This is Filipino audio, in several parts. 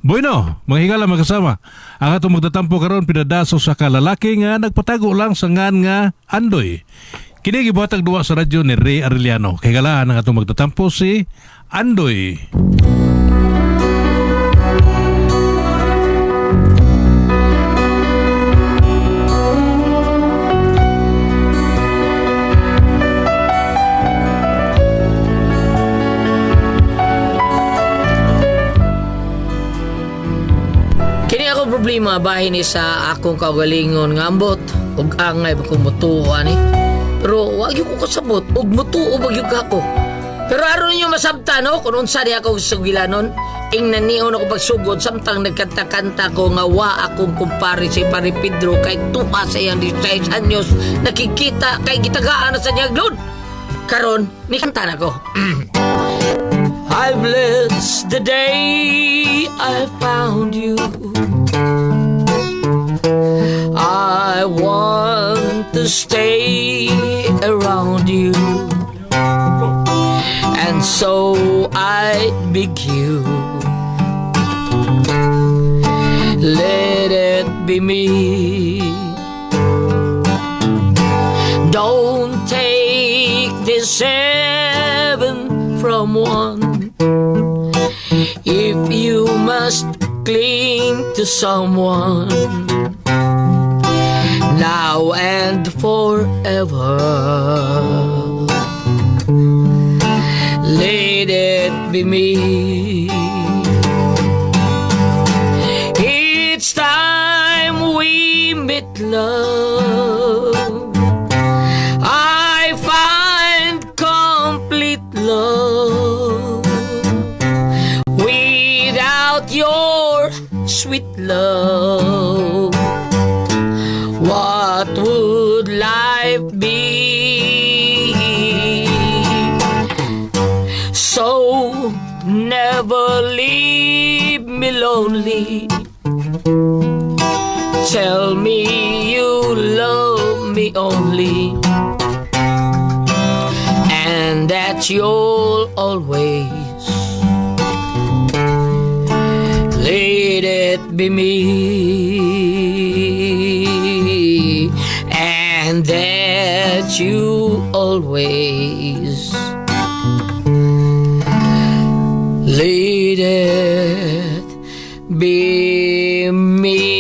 Bueno, mga higala magkasama. Ang atong magtatampo karon pinadaso sa kalalaki nga nagpatago lang sa ngan nga Andoy. Kini gibuhatag duwa sa radyo ni Ray Arellano. Kay galaan ang atong magtatampo si Andoy. Problema bahin ni sa akong kagalingon nga ambot ug angay kung mutuo ani. Pero wag yung ko kasabot ug mutuo bagyo ako. Pero aron niyo masabtan no kung unsa di ako sugilanon ingnan niyon ako pagsugod samtang nagkanta-kanta ko nga wa akong kumpare si Pare Pedro kay tuwa sa iyang 16 anyos nakikita kay gitagaan na sa niya glod. Karon ni kanta na ko. I bless the day I found you. I want to stay around you, and so I beg you, let it be me. Don't take this 7 from 1 if you must cling to someone now and forever. Let it be me. It's time we met, love. I find complete love without your sweet love. What would life be? So never leave me lonely. Tell me you love me only, and that you'll always let it be me. And that you always let it be me.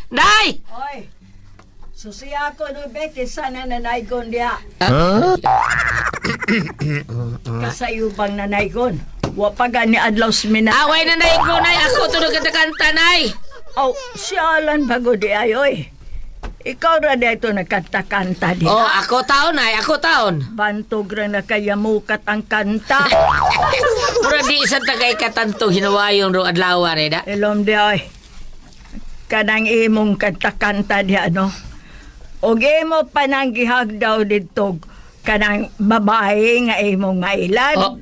Nay! Oy, susiya ko no bete sana nanaygon diya. Kasayubang nanaygon. Wa pa gani adlaw semina. Away nanay ko, nay. Ako to nagkanta, nay. Oh, sialan bago di ayoy. Ikaw ra dito nagkanta-kanta di. Oh, ako taon, nay. Ako taon. Bantog ra na kaya mukat ang kanta. Pura di isang tagay katanto hinawayon ro adlaw re da. Ilom di oy. Kanang imong kanta-kanta di ano. Og imo pananggihag daw dito kanang babae nga imong mailad. Oh.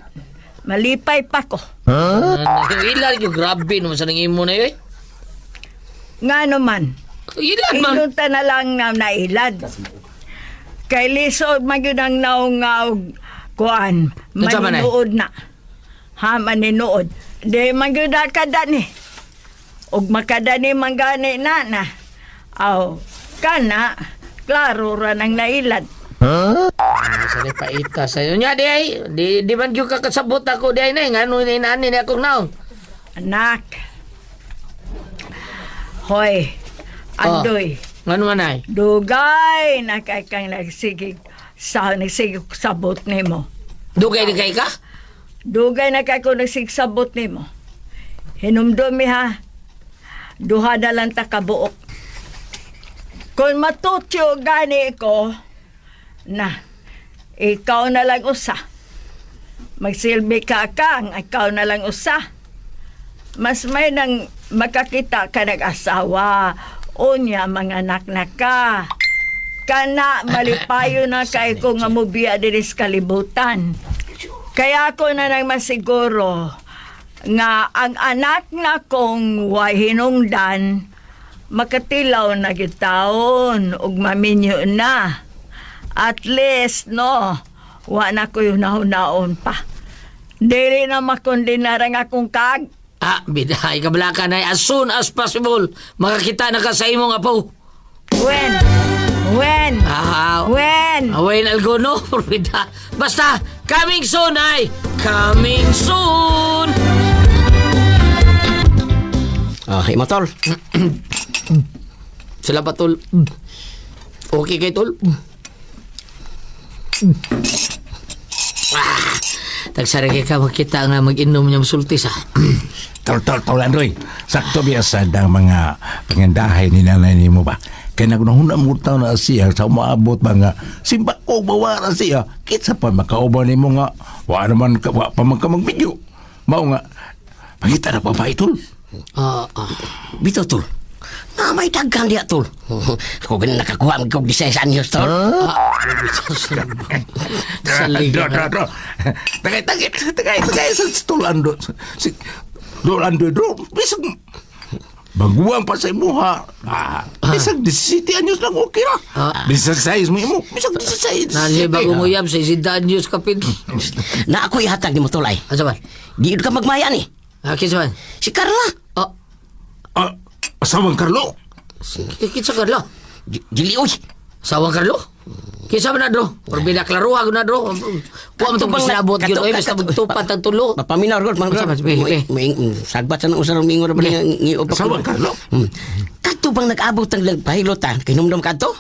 Malipay pa ko. Ilan yung grabe naman sa nangimo na yun. Nga naman. Ilan man. Inunta na lang na nailad. Kay lisod magyud ang naungaw kuan. Unsa man ay? Maninuod na. Ha, maninuod. Di magyud kada ni. Og makada ni manggani na. Aw, kana. Klaro ra nang nailad. Sa ni paita sa inyo nya di man gyud ka kasabot ako di ay nay ngano ni nani ni akong naong. Anak. Hoy. Andoy. Ngano man ay? Dugay na kay kang nagsigig sabot nimo. Dugay di kay ka? Dugay na kay ko nagsigsabot nimo. Hinumdumi ha. Duha na lang ta kabuok. Kung matutyo gani ko, na, ikaw na lang usa. Magsilbi ka kang, ikaw na lang usa. Mas may nang makakita ka nag-asawa, unya mga anak na ka. Kana malipayo na kay ko nga mubiya dinis kalibutan. Kaya ako na nang masiguro nga ang anak na kong way hinungdan makatilaw na gitaon ug maminyo na. At least, no, wa na ko yung naon pa. Dili na makondinara nga akong kag. Biday ka bala na as soon as possible. Makakita na ka sa imong apo. When? When algono, Bida. Basta, coming soon ay coming soon. Imo tol. Salamat, tol. Okay kay tol? Tagsara kay ka makita nga mag-inom niya masultis, ha? Tol, Androy. Sakto biasa ang mga pangandahay ni nanay ni mo ba? Kaya nagunahuna mo tao na siya sa umaabot mga simba o bawa na siya. Kitsa pa makauba ni mo nga. Wa naman ka, wa pa man ka magbidyo. Mao nga, pangita na pa ba itol? Bito tol. Na may dagang dia tol. Ako ganun nakakuha mo kong 16 anyos tol. Dro. Tagay sa tol Androy. Tol Androy, bisag baguang pa sa imo ha. Bisag 17 anyos lang okay ra. Bisag size mo imo. Bisag 16. Nandiyan bago mo yam sa isidaan news kapin. Na ako ihatag ni mo tol ay. Asa man? Di ka magmaya ni. Kisa man? Si Carla. Asawang Carlo. Kisa Carlo? Dili oy. Sawang Carlo? Kisa man na, Dro? Orbida klaro ako na, Dro. Kuha mo itong kisilabot yun. Oy, basta magtupat ang tulo. Papaminaw gol Sa mas, be. sagbat sa nang usarong mingo ra bali ngi Asawang Carlo. Kato bang nag-abot ang nagpahilot ta? Kay numdum kadto?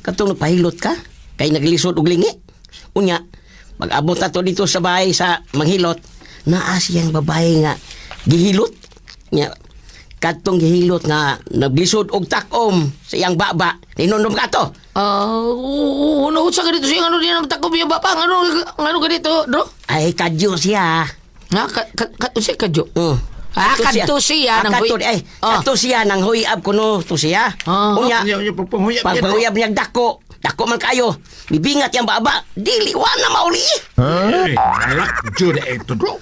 Kato nagpahilot ka? Kay naglisod og lingi? Unya, mag-abot ato dito sa bahay sa manghilot, naa siyang babae nga gihilot. Nya, katong gihilot nga naglisod og takom sa iyang baba. Ninundom kato. Uno, sa ganito siya, ano din ang takob yung bapang, ano ganito, Dro? Ay, kadyo siya. Nga, siya kadyo. Kadto siya nang huy. Kadto siya nang huyab kuno to siya. Unya, pagpanguyab niya dako. Dako man kayo. Bibingat yang baba. Dili wa na mauli. Ay, alak jud ito bro.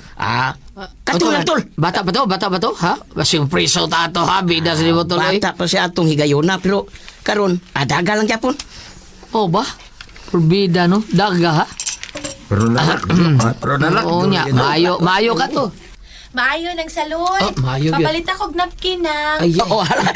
Kato lang tol. Bata ba to, ha? Basing preso tato, ha? Bida sa libo tuloy. Bata pa siya atong higayona pero karon daga lang yapon. Oh ba? Bida, no? Daga, ha? Pero nalak. Oo niya, mayo ka to. Maayo ng salon. maayo gyud. Papalit ako og napkin ng Ay, Oo, hala.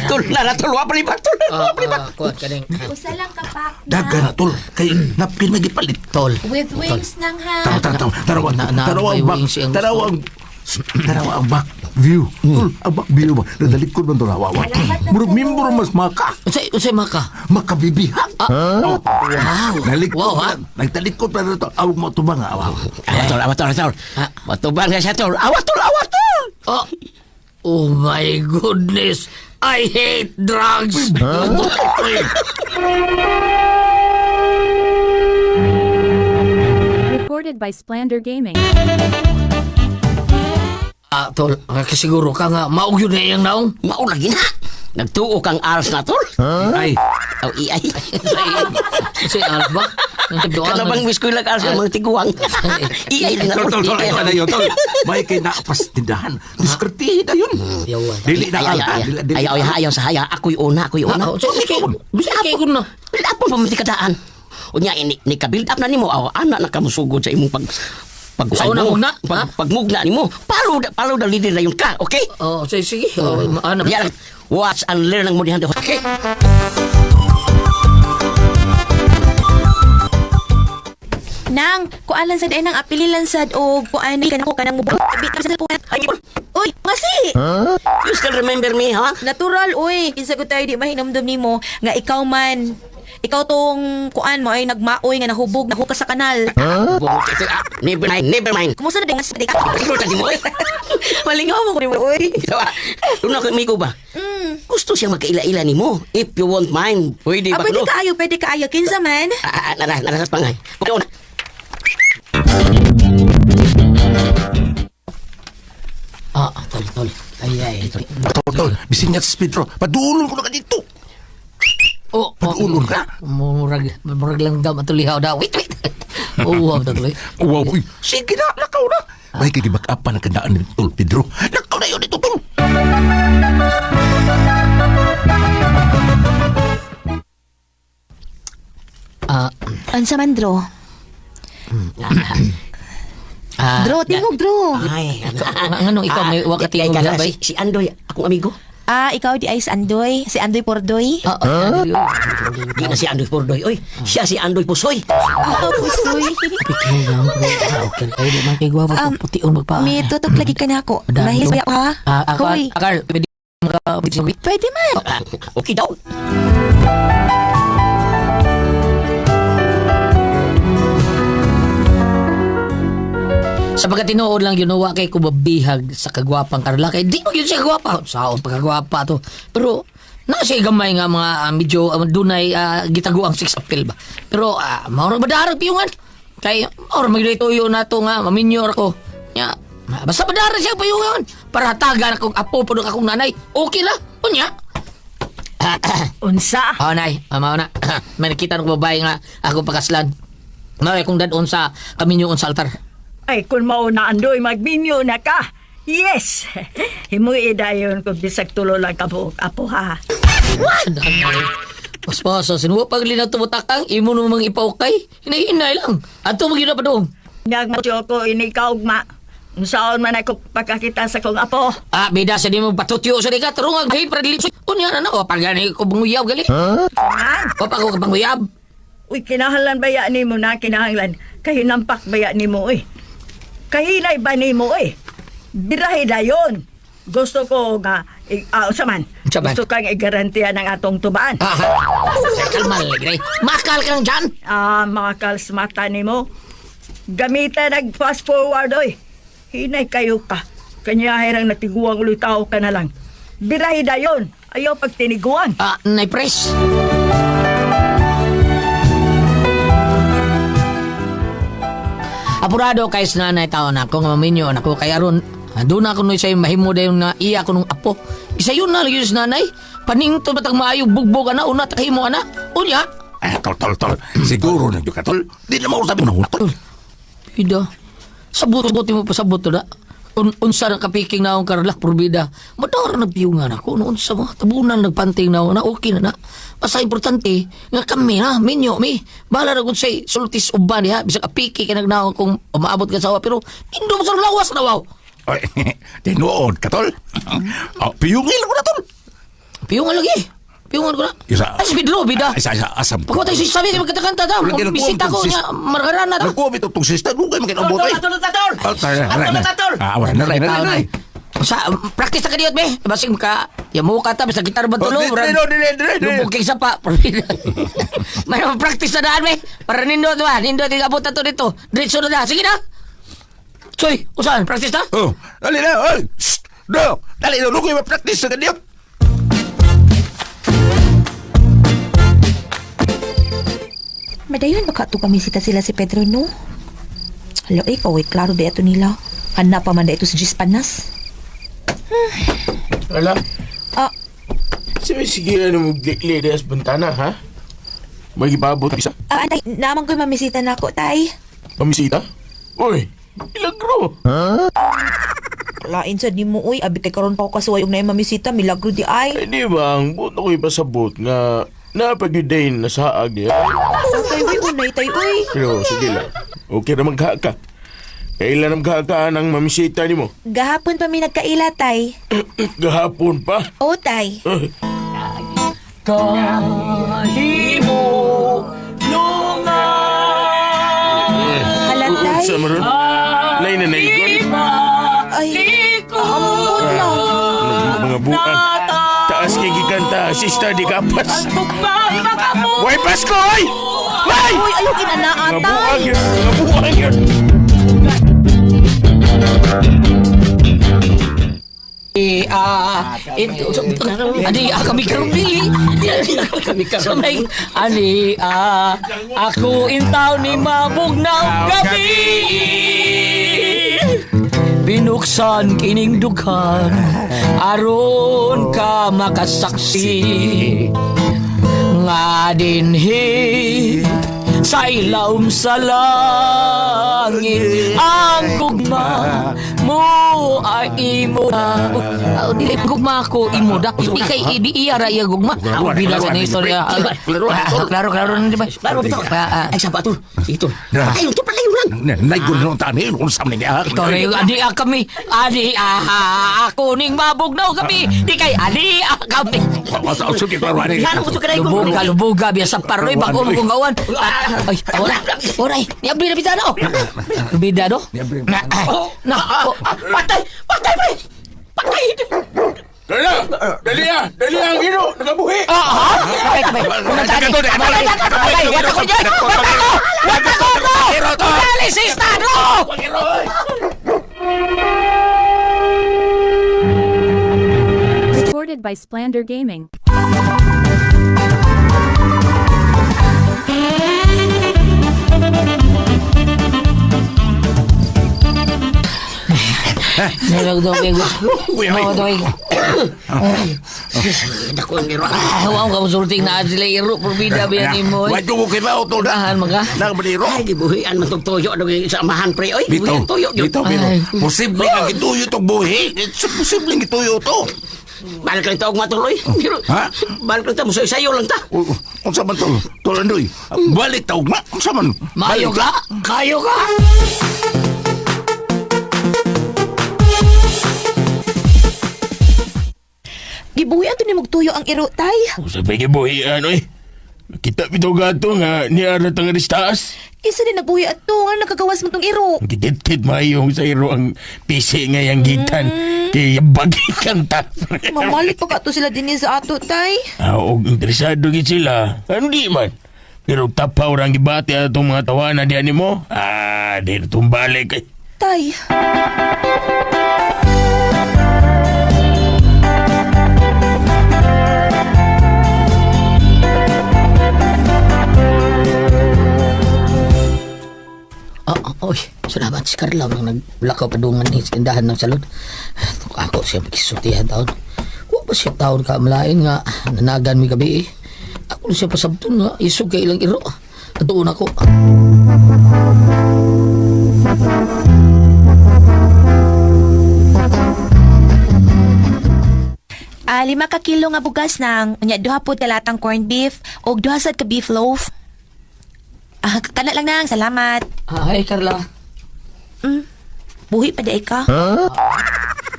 Tol, wa palibak tol. Wa palibak. kuat ka ning. usa lang kapak Daga na tol. Kay napkin magipalit. Tol. with wings ng Taraw. may Taraw wings ang back view. Tol, ang back view ba? Nadalikod man to lawa. Murag member mas maka. Unsay maka? Makabibihag. Wow. Nalikod Wow, ha? pa. Nagtalikod pa na to. Awag mo to ba nga? Awat tol. Matubang na siya tol. Awat tol. Oh my goodness. I hate drugs. Recorded by Splander Gaming. Tol, kasiguro ka nga, maugyo na iyang naong. Mao lagi na. Nagtuo kang ars na tol. Ay. Aw iay. Say Alf ba? Ang tagdoan. Kana bang wiskoy lang ars mga tiguang. Iay din na Tol. Ito na yun, tol. May kay naapas tindahan. Diskartihin na yun. Yawan. Dili na Ayaw sa haya. Ako'y una. Bisa kay ko na. Build up mo pamatikadaan. Unya, ni ka-build up na nimo. Anak na kamusugod sa imong Sa unang mugna? Pagmugna nimo. Palo da leader na yun ka, okay? Sige. Ano? Yan, watch and learn ang mo dihan. Okay? Nang, kualan sad ay nang apililan sad o kuan ni kanako kanang mo bit sa po. Uy, ngasi. You still remember me, ha? Natural uy, kinsa ko tayo di mahinamdam nimo nga ikaw man. Ikaw tong kuan mo ay nagmaoy nga nahubog nahukas sa kanal. Never mind. Kumusta na dingas di ka? Ikaw tadi mo. Malingaw mo ko ni mo uy. Una ko amigo ba? Gusto siya magkaila-ila nimo. If you won't mind, pwede ba Pwede kaayo kinsa man. Narasas pangay. Una. Tol. Ay. Tol. Bisin nga sa speed bro. Padulong ko na ka dito. Padulong ka. Murag lang daw matulihaw daw. Wait. Wow, tol. Wow. Sige na. Lakaw na. May kagibak apa na kandaan ni Tol Pedro. Lakaw na yun ito, Tol. Ansa man, Dro? Dro, tingog, Dro. Ay, Ano ikaw may wakati Kay mo kana, gabay? si Andoy, akong amigo. Ikaw di ay si Andoy. Si Andoy Pordoy. Di na si Andoy Pordoy. Oy, siya si Andoy Pusoy. Pusoy. Okay, ay di man kay gwapo pution magpa. May tutok lagi ka na ako. Mahis ba ako, ha? Hoy. Akal, pwede Pwede man. Okay daw. Sa pagkatinood lang yun, wa kay kubabihag sa kagwapang Carla. Kay di mo yun siya gwapa. Saon pagkagwapa to. Pero, nasa gamay nga mga medyo dunay gitaguang sex appeal ba. Pero, maurang badarag piyungan. Kay, maurang magrituyo na to nga, maminyor ako. Nya, basta badarag siya piyungan. Para hatagan akong apo po akong nanay. Okay na. Unya. Unsa? Nay, mama na. May nakita ng babae nga ako pakaslan. May kung dadon sa kaminyoon sa altar. Ay, kung mauna Andoy, magminyo na ka. Yes! Himuy dayon kung bisag tulo lang ka po, apo ha. Mas pasa, sinuwa pag linaw tumutakang, imo namang ipaukay. Hinay-hinay lang. Ato mo gina pa doon. Nagmatyo ko inikaugma. Unsaon man ako pagkakita sa kong apo. Bida sa di mo patutyo sa di ka. Tarong ang hey, pradilip. Unya na na, pag gani ko banguyab gali. Man, Papa ko banguyab. uy, kinahanglan baya ni mo na, kinahanglan. Kahinampak baya ni mo eh. Kahinay ba ni mo eh. Birahe dayon. Gusto ko nga, saman. Saman. Gusto kang igarantiya ng atong tubaan. Kalmal lagi. Makal kang dyan. Mga kalsmata ni mo. Gamitan nag-fast forward oy. Hinay kayo ka. Kanya hirang natiguang uloy tao ka na lang. Birahe dayon. Ayaw pag tiniguan. Naipres. Apurado kay nanay tao na ako nga maminyo na ko kaya ron doon ako nun sa'yo mahimo dayon nga iya ko nung apo. Isa yun na lagi sa nanay. Paning to batang maayo bugbog na una takahimo na. Unya. Tol. Siguro na yung katol. Di na mausap mo na tol. Pida. Sabot mo pa sabot to da. Unsa na kapiking na akong Carla Purbida. Madara nagpiyungan ako. Unsa mo. Tabunan nagpanting na ako na okay na na. Basta importante nga kami ha. Minyo mi. Bahala na kung sa'y sultis uban ha. Bisa kapiki ka nagnaon kung umaabot ka sa awa. Pero hindi mo sa lawas na wow. Ay, tinuod katol. Piyungil ko na tol. Piyungan lagi. Piyungan ko na. Isa. Ay, si Pedro, bida. Isa asam. Pagkatay si sabi kayo magkatakanta daw. Wala kinang Bisita ko kuwang niya. Margarana daw. Nagkuha ito itong sister. Nung kayo makinabot ay. Tatol. Wala na rin. Sa practice na ka diyot, be. Basing ka, yamu ka ta, basta gitar ba tulo? Lubog kay isa pa. May practice na daan, be. Para nindot ba? Nindot, abot na to dito. Diretso na da. Sige na. Soy, usahan, practice na? Oh, dali na. Oy, shh. No, dali na. Nung kayo ma-practice na ganyan. Madayon baka ito pamisita sila si Pedro, no? Hala, ikaw ay klaro da ito nila. Handa pa man da ito si Gis Panas. Ala, Ah, sige na mo glikli sa bintana, ha? May ipabot isa. Antay, naman ko'y mamisita na ako, tay. Pamisita? Uy, milagro. Lain sa di mo, uy. Abi kay karon pa ako kasuway og na mamisita. Milagro di ay. Eh di ba, ang buot ako'y pasabot nga napag-dain na saag niya. Tay, uy, unay, tay, uy. Pero sige lang, okay na magha ka. Kailan maghakaan ang mamisita ni mo? Gahapon pa mi nagkaila, tay. Gahapon pa. O, tay. Hala, tay. Sa maron? Lain na naigon. Ay, ampun lang. Mga buang. Taas kay giganta, sista di kapas. Way Pasko, ay! Way! Uy, ayaw kinanaan, Mga tay. buang yun, mga buang yun. Ani, kami karon dili. Kami karon. Ani, ako intaw ni mabog na gabi. Binuksan kining dughan aron ka makasaksi nga dinhi sa ilawom sa langit ang gugma mo ay imo na. Dili gugma ko imo dak. Di kay di iya ra iya gugma. Bila sa ni istorya. Klaro na di ba? Klaro bitaw. Ay sa batul. Ito. Ay, ito pala yun lang. Naigun na tani kung sa mga niya. Ikaw na yung adi kami. Adi ako ning mabugnaw kami. Di kay adi kami. Masa usok kita rani. Lubuga biasa paroy bago mo kong gawan. Ay, oray. Niabdi na bitano. Bida do? Patay pre. Patay. Dali ang hero, nagabuhi. Recorded by Splander Gaming. Dako ang giro. Wow, kamu sulting na sila iro Probida biya ni mo. Wadyo ko kaya o to Tahan mga. Nang baliro. Ay, gibuhian man tong toyo daw sa amahan pre. Oy, Bito, gibuhian toyo. bito. Posible nga gituyo to buhi. Posible gituyo to. Balik lang taog matuloy. Ha? Balik lang ta mo sayo lang ta. Unsa man to? Tulandoy. Balik taog ma. Unsa man? Mayo ka? Kayo ka? Gibuhian to ni magtuyo ang iro, tay. Sabay gibuhian, oy. Kita bitaw gato nga niara tang taas. Isa din nagbuhi at to, nga nakagawas mo tong iro. Kitit-kit mayong sa iro ang pisi nga yung gitan. Kaya bagi kang ta. Mamalik pa ka to sila din sa ato, tay. Og interesado gid sila. Ano di man? Pero tapaw rang gibati atong mga tawanan diyan nimo. Di na tumbalik kay. Tay. Oy, salamat si Carla nang naglakaw padungan ni tindahan ng salon. Ako siya magkisultihan taon. Wa pa siya taon ka malain nga nanagan mi gabi eh. Ako siya pasabton nga isog kay ilang iro. Atuon ako. Lima ka kilo nga bugas nang nya duha pod kalatang corned beef og duha sad ka beef loaf. Kana lang nang, salamat. Hi, Carla. Buhi pa day ka.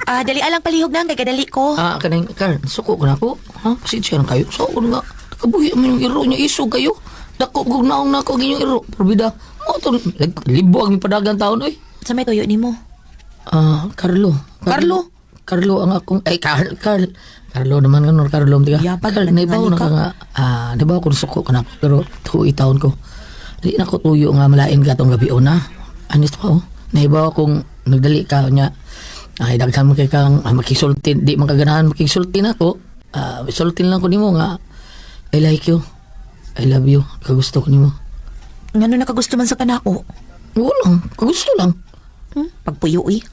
Dali alang palihog nang kay kadali ko. Kanang Carl, suko ko na ko. Pasensya na kayo. So, nga, kabuhi mo yung iro niya, isog kayo. Dako, gugnaong na ako yung iro. Probida. To, libo ang padagang taon, oy. Sa may tuyo ni mo. Carlo. Carlo? Carlo ang akong, Carlo naman nga, Carlo. Yapag, Naibaw na ka nga, naibaw ko suko ka na, pero tuwi taon ko. Di na ko tuyo nga malain ka tong gabi na. Anis pa, naibaw kung nagdali ka niya. Ay, daghan mo kay kang makisultin. Di man kaganahan makisultin ako. Sultin lang ko nimo nga, I like you. I love you. Kagusto ko nimo. Ngano nakagusto man sa kanako? Walang, kagusto lang. Pagpuyo eh.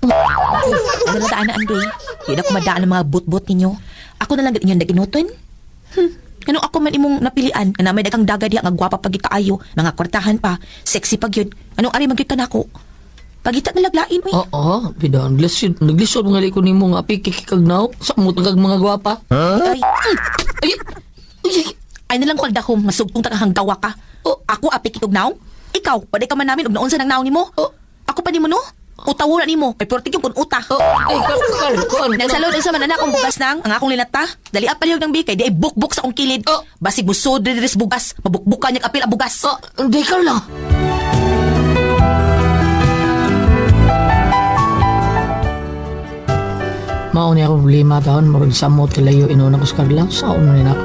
Ano na daan na andoy? Di na ko madaan ng mga bot-bot ninyo. Ako na lang inyong daginuton. Ano ako man imong napilian na may dagang daga diha nga gwapa pagi kaayo, mga kwartahan pa, sexy pag yun. Anong ari magyud kanako? Pagita na laglain oy. Oo, bida, naglisod mga liko nimo nga pikikikagnaw sa mutag mga gwapa. Ay. Ay na lang pagdahom masugtong takahang gawa ka. Ako apik ikugnaw? Ikaw, paday ka man namin og naunsa nang naong nimo? Ako pa nimo no? Utawo na nimo, kay portig yung kun uta. Carl. Nagsalod sa manana akong bugas nang, ang akong linata. Dali at palihog ng bikay, di ay bukbuk sa akong kilid. Basig busod rin bugas, mabukbukan niyang apil ang bugas. Hindi, Carla. Mauni ako problema taon, marag samot kalayo inuna ko sa Carla. Saan mo nina ako?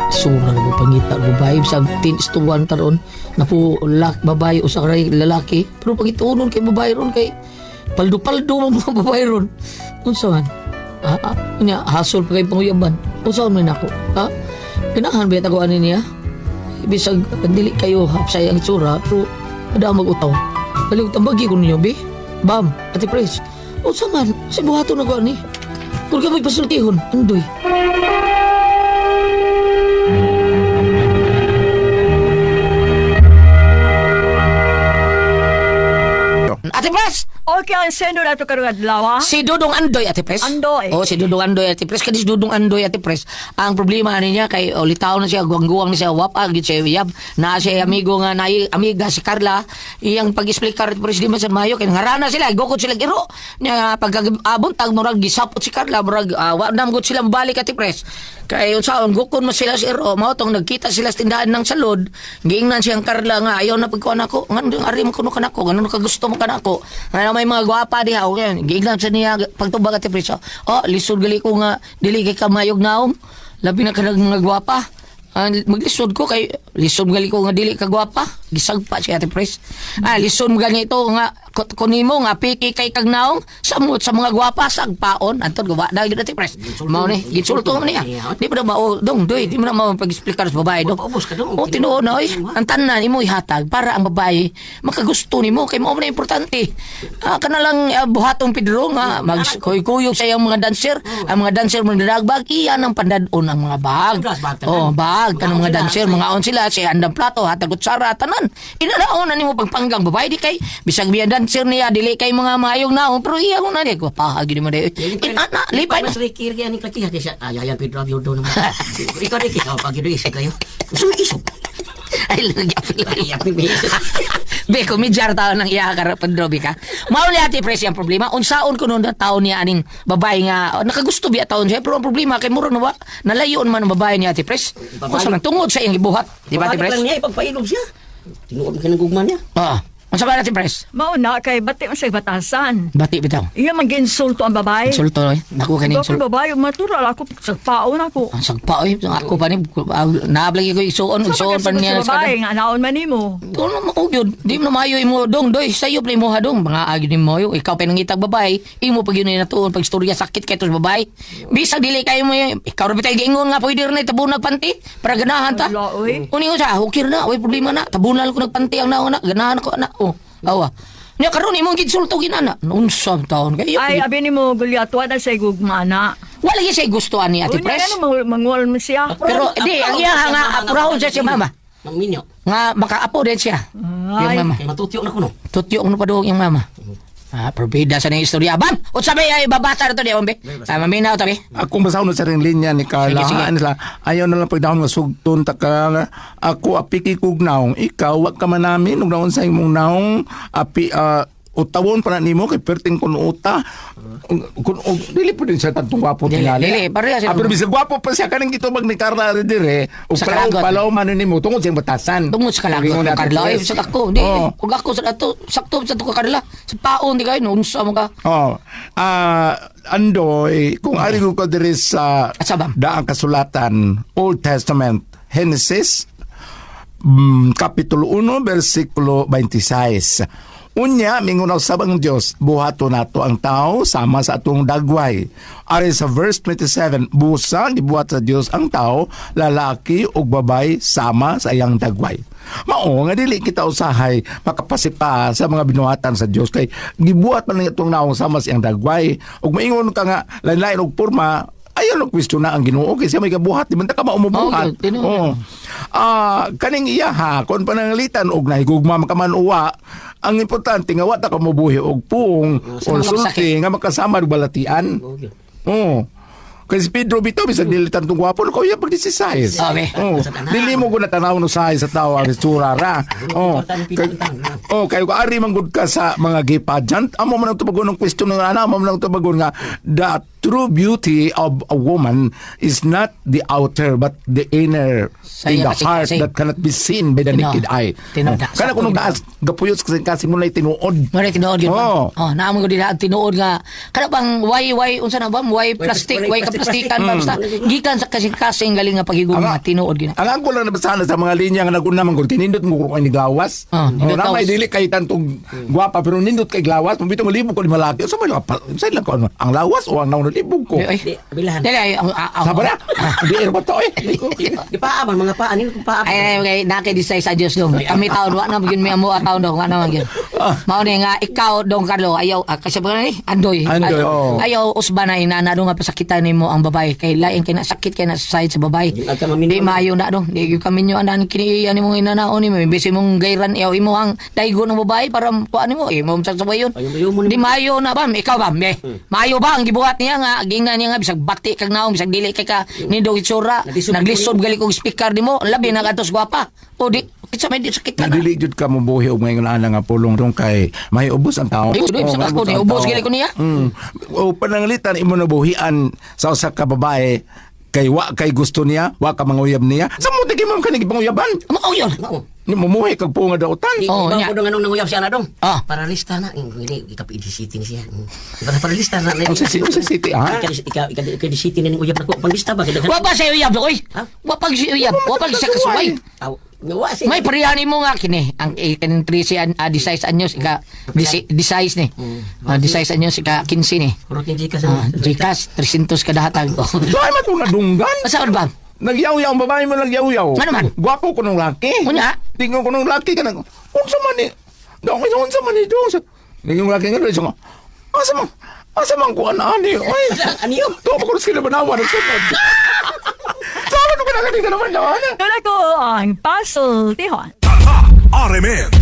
Sura na ko pangita, babae. Sa 10:1 taron, na po babae o sa lalaki. Pero pag ituunon kay babae ron, kay paldo-paldo ang mga babae ron. Unsahan? Hasol pa kay panguyaban. Unsahan mo nina ako? Ganahan ba ako ani niya? Bisag, dili kayo hapsay ang itsura, pero ada mag-utaw. Balik tambagi ko ninyo, be? Bam, ati Pres. Unsahan? Si buhato na ko ani. Kung ka magpasultihon, andoy. Ate Pres! O Mao kaya ang sendo na ito karong adlaw, ha? Si Dudong Andoy, Ate Pres. Andoy. Oh, si Dudong Andoy, Ate Pres. Kadis Dudong Andoy, Ate Pres. Ang problema niya kay litaw na siya, guwang-guwang na siya, wapa, gid siya yab. Na siya amigo nga, amiga si Carla. Iyang pag-explain Ate Pres, di man sa mayo, kaya ngarana sila, gukod sila giro. Niya, pagkabon, tag murag, gisapot si Carla, murag, namgod sila balik, Ate Pres. Kaya yun saon, gukod mo sila si Iro, mautong nagkita sila sa tindahan ng salod, giingnan siyang Carla nga, ayaw na pagkuhan ako, nga, ari mo kuno ka nako, ganun ka gusto mo ka nako. Nga may mga gwapa diha, okay, giingnan sa niya, pagtubag Ate Pres, oh, lisod gali ko nga, dili kay kamayog naong, labi na ka mga gwapa. Maglisod ko kay lisod gali ko nga dili ka gwapa, gisagpa si Ate Pres. Lisod gali ito nga kunimo nga piki kay kag naong samot sa mga gwapa sagpaon antud gawa na gyud Ate Pres. Mao ni gisulto man niya. Di pa na mao dong doy, di mo na mao pag-explicar sa babae do. Paubos ka dong. O tinuod na oy, ang tanan imo ihatag para ang babae makagusto nimo kay mao man importante. Kana lang buhatong Pedro nga magkuyog sa iyang mga dancer, ang mga dancer mo nadagbag iyan ang pandadon ang mga bag. Oh, bag kanang mga dancer, mga on sila si andang plato hatag kutsara tanan. Inalaon na nimo pagpanggang babae di kay bisag biya dancer niya dili kay mga mayong naon pero iya mo na di ko pahagi ni mo di. Inana lipay na. Mas rikir yan ni Klati. Hati siya. Ayayan Pedro Abiodo naman. Ikaw rin kaya pag yun isip kayo. Gusto mo isip? Ay, Be, kumidjar tao ng iya Pedro ka. Mauli Ate Pres yung problema. Unsaon ko noon na tao niya aning babae nga nakagusto biya taon siya pero ang problema kay muro na ba nalayon man ang babae niya Ate Pres. Kung saan tungod sa iyang ibuhat. Di ba Ate Bakit Pres? lang niya ipagpainom siya. Tinuod ka ng gugman niya. Unsa ba Ate Pres? Mao na kay bati man sa batasan. Bati bitaw. Iya man ginsulto ang babae. Insulto oy. Ako kaning Ako babae matural ako sa paon ako. ang sagpa oy. Ako pa ni naablagi ko isuon pa niya sa babae nga naon man nimo. Tulo mo gyud, di mo na mayo imo dong doy, sayo play mo ha dong, mga agi ni mo ikaw pa nangitag babae, imo pag yun na tuon pag istorya sakit kay tos babae. Bisag dili kayo mo ikaw ra bitay giingon nga pwede rin tabunag panti para ganahan ta. Wala, oy. Uni ko sa hukir na, way problema na, tabunal ko nagpanti ang naon na, ganahan ko na. Oh, awa. Nya karon imong gidsulto ginana. Unsam taon kay Ay, abi ni mo Goliath, wala sa gugmana. wala gyud say gustuhan ni Ate Unya Pres. ano mangual mo siya. Pero di ang iya nga apurahon siya si mama. Nang minyo. Nga makaapo din siya. Yung Ay. mama. Kaya matutyo na ko no. Tutyo ko na pa doon yung mama. Probida sa nang istorya. Bam! O sabi ay babasa na to di, Ombe. Maminaw tabi. Ako masahon na sa ring linya ni Carla. Sige, sige. Nila, ayaw na lang pagdahon nga sugton taka ako apiki kog naong. Ikaw wag ka man namin ug naon sa imong naong api utawon pa na nimo kay perting kun uta. Kun dili po din siya tantong gwapo Dili, tingali. dili, pareha sila. Pero bisag gwapo pa siya kanang gitubag ni Carla rin dire. Ug Sa palaw kalagot. palaw man nimo tungod sa imong batasan. Tungod sa kalagot Gingon ng natin, Carla. Ay, Pres. sa ako. Di, Oo. kung ako sa ato, sakto sa to ka Carla. Sa paon, di kayo, unsa mo ka. Oh, Andoy, kung ari ko diri sa At sabang. daang kasulatan, Old Testament, Genesis, Kapitulo 1, versikulo 26. Unya, mingunaw sabang Diyos, buhato nato ang tao sama sa atong dagway. Ari sa verse 27, busa, gibuhat sa Diyos ang tao, lalaki o babay sama sa iyang dagway. Mao nga dili kita usahay makapasipa sa mga binuhatan sa Dios kay gibuhat man lang itong naong sama sa iyang dagway ug maingon ka nga lain-lain og porma ayaw no question na ang Ginoo kay siya may kabuhat di man ta ka maumubuhat. Okay, tinuod. Kaning iya ha kon panangalitan og nahigugma makaman uwa ang importante nga wa ta ka mobuhi og puong Sa or mga sulti nga makasama og balatian. Oh. Kasi si Pedro bitaw bisag dili tantong gwapo no kuya pag 16. Okay. Oh, dili mo ko natanaw no sa tao ang itsura ra. Oh. Kayo ka ari man gud ka sa mga gay pageant. Amo man ang tubagon ng question ng ana, amo man ang tubagon nga the true beauty of a woman is not the outer but the inner in the heart that cannot be seen by the naked eye. Tinuod. Kana kuno gaas gapuyos kasi mo na tinuod. Mara tinuod yun. Oo. Naamon ko din ang tinuod nga. Kana bang why unsa na ba? Why plastic, why ka plastikan ba basta. Gikan sa kasing galing nga paghigugma nga tinuod gina. Ang ako lang nabasahan sa mga linya nga naguna man gud tinindot mo ko ni gawas. Nindot Na may gawas. dili kay tantong gwapa pero nindot kay gawas, mabito mo libo ko ni malaki. Sa may lang ko ang lawas o ang nauna libog ko. Di, bilahan. Dali, Sabar na. Hindi ba to eh? Di paaman, mga paan. Ano kung paaman? ay, nakidisay sa Diyos dong. Kami taon, wala na, yun may amo at taon dong, wala naman yun. Mao ni nga, ikaw dong, Carlo, ayaw, kasi ba ni, Andoy. Andoy, oo. Ayaw, usba na, inana dong nga pasakitan ni mo ang babae. Kay lain, kay nasakit, kay nasasayad sa babae. At kami Di mayo na dong, di yung kami nyo, anan, kiniyan ni mong inanaon ni mo, imbesi mong gayran, ayaw, imo ang daigo ng babae, para kuhaan mo, mo magsasabay yun. Ayaw mo Di mayo na, bam, ikaw, bam, mayo ba, ang gibuhat niya nga, gingna niya nga, bisag bati kag naong, bisag dili kay ka, nindog itsura, naglisod gali kong speaker di mo, labi na gatos gwapa. O di, kitsa may di sakit ka na. Nadili jud ka mo buhi og ngayon ana nga pulong dong kay may ubos ang tao. Ay, ubos ang ako, ubos gali ko niya. O pananglitan imo na buhian sa usa ka babae kay wa kay gusto niya, wa ka manguyab niya. Sa mo tigay mo kanig panguyaban. Mao yun. Ni mumuhi kag punga dautan. Oo, Iba nya. ko dong anong nanguyab siya na dong. Ah. Paralista na. Hindi, ika-PDCT ni siya. Paralista na. Ang sa city ha. Ika-PDCT na ng uyab na ko. Panglista ba? Wa pa siya uyab, oy. Ha? Wa pa siya uyab, wa pa siya kasubay. Aw, ngawa siya. May parihani mo nga kini, ang kanin 13 16 anyos ika 16 ni. 16 anyos ika 15 ni. Rutin jika sa. Jikas 300 kada hatag. Dai man tong nadunggan. Saan ba? Nagyaw-yaw ang babae mo nagyaw-yaw. Ano man? Gwapo ko nung laki. Unya? Tingnan ko nung laki ka nang. Unsa man ni? Daw ko unsa man ni dong. Ning laki nga so. Asa man ko ani. Oy. Aniyo? To ko sila banawa ng sunod. Sabi ko na kanina naman naman. Doon ako ang puzzle, Tihon. RMN